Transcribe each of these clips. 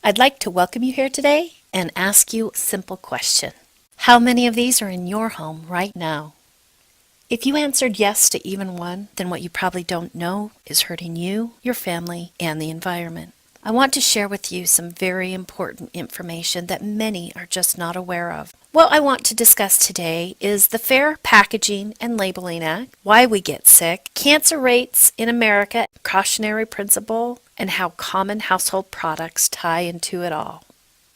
I'd like to welcome you here today and ask you a simple question. How many of these are in your home right now? If you answered yes to even one, then what you probably don't know is hurting you, your family, and the environment. I want to share with you some very important information that many are just not aware of. What I want to discuss today is the Fair Packaging and Labeling Act, why we get sick, cancer rates in America, cautionary principle, and how common household products tie into it all.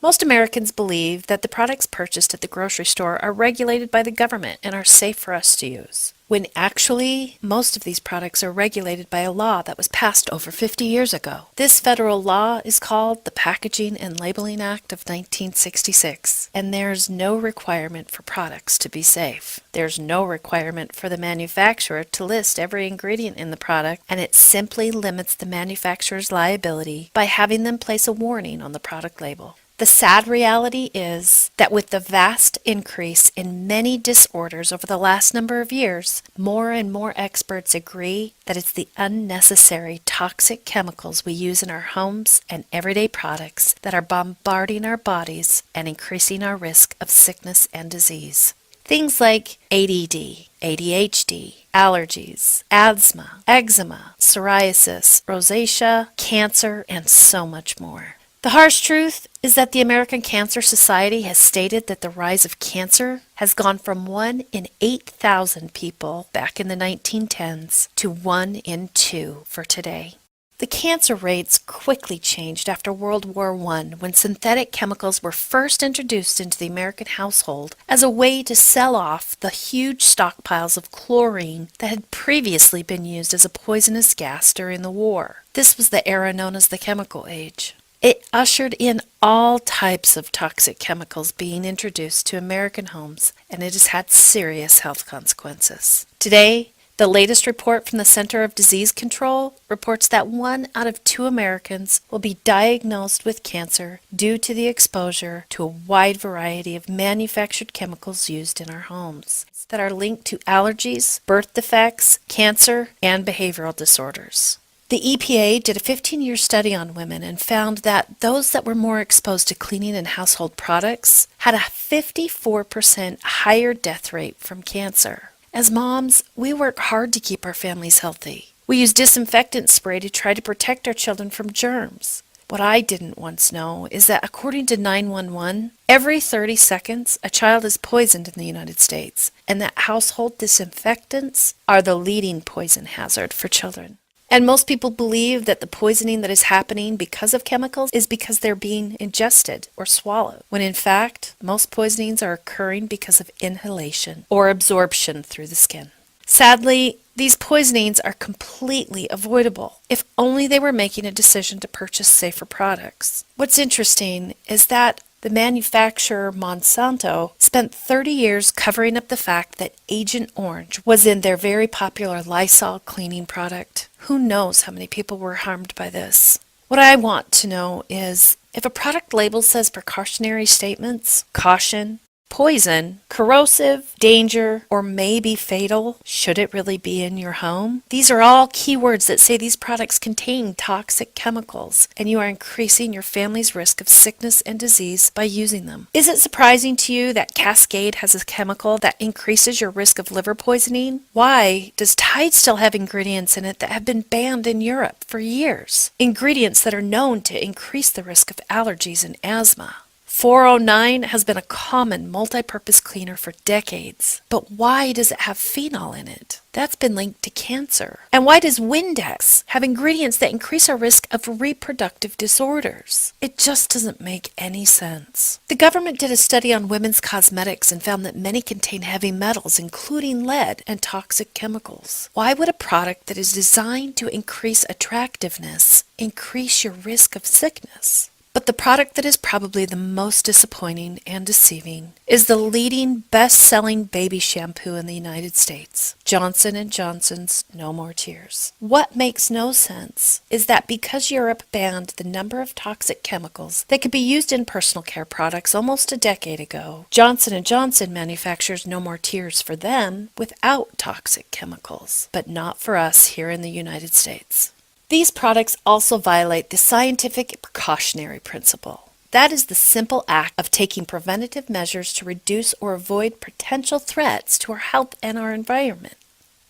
Most Americans believe that the products purchased at the grocery store are regulated by the government and are safe for us to use, when actually most of these products are regulated by a law that was passed over 50 years ago. This federal law is called the Packaging and Labeling Act of 1966, and there's no requirement for products to be safe. There's no requirement for the manufacturer to list every ingredient in the product, and it simply limits the manufacturer's liability by having them place a warning on the product label. The sad reality is that with the vast increase in many disorders over the last number of years, more and more experts agree that it's the unnecessary toxic chemicals we use in our homes and everyday products that are bombarding our bodies and increasing our risk of sickness and disease. Things like ADD, ADHD, allergies, asthma, eczema, psoriasis, rosacea, cancer, and so much more. The harsh truth is that the American Cancer Society has stated that the rise of cancer has gone from 1 in 8,000 people back in the 1910s to 1 in 2 for today. The cancer rates quickly changed after World War I when synthetic chemicals were first introduced into the American household as a way to sell off the huge stockpiles of chlorine that had previously been used as a poisonous gas during the war. This was the era known as the Chemical Age. It ushered in all types of toxic chemicals being introduced to American homes, and it has had serious health consequences. Today, the latest report from the Center of Disease Control reports that 1 out of 2 Americans will be diagnosed with cancer due to the exposure to a wide variety of manufactured chemicals used in our homes that are linked to allergies, birth defects, cancer, and behavioral disorders. The EPA did a 15-year study on women and found that those that were more exposed to cleaning and household products had a 54% higher death rate from cancer. As moms, we work hard to keep our families healthy. We use disinfectant spray to try to protect our children from germs. What I didn't once know is that according to 911, every 30 seconds a child is poisoned in the United States, and that household disinfectants are the leading poison hazard for children. And most people believe that the poisoning that is happening because of chemicals is because they're being ingested or swallowed, when in fact, most poisonings are occurring because of inhalation or absorption through the skin. Sadly, these poisonings are completely avoidable if only they were making a decision to purchase safer products. What's interesting is that the manufacturer Monsanto spent 30 years covering up the fact that Agent Orange was in their very popular Lysol cleaning product. Who knows how many people were harmed by this? What I want to know is if a product label says precautionary statements, caution, poison, corrosive, danger, or maybe fatal, should it really be in your home? These are all keywords that say these products contain toxic chemicals, and you are increasing your family's risk of sickness and disease by using them. Is it surprising to you that Cascade has a chemical that increases your risk of liver poisoning? Why does Tide still have ingredients in it that have been banned in Europe for years? Ingredients that are known to increase the risk of allergies and asthma. 409 has been a common multi-purpose cleaner for decades. But why does it have phenol in it? That's been linked to cancer. And why does Windex have ingredients that increase our risk of reproductive disorders? It just doesn't make any sense. The government did a study on women's cosmetics and found that many contain heavy metals, including lead and toxic chemicals. Why would a product that is designed to increase attractiveness increase your risk of sickness? But the product that is probably the most disappointing and deceiving is the leading best-selling baby shampoo in the United States, Johnson & Johnson's No More Tears. What makes no sense is that because Europe banned the number of toxic chemicals that could be used in personal care products almost a decade ago, Johnson & Johnson manufactures No More Tears for them without toxic chemicals, but not for us here in the United States. These products also violate the scientific precautionary principle. That is the simple act of taking preventative measures to reduce or avoid potential threats to our health and our environment.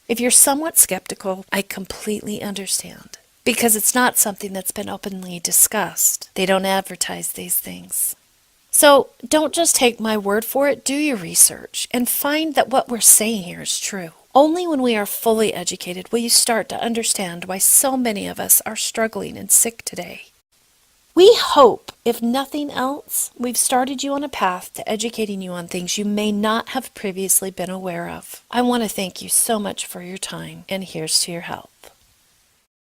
If you're somewhat skeptical, I completely understand, because it's not something that's been openly discussed. They don't advertise these things. So don't just take my word for it, do your research and find that what we're saying here is true. Only when we are fully educated will you start to understand why so many of us are struggling and sick today. We hope, if nothing else, we've started you on a path to educating you on things you may not have previously been aware of. I want to thank you so much for your time, and here's to your health.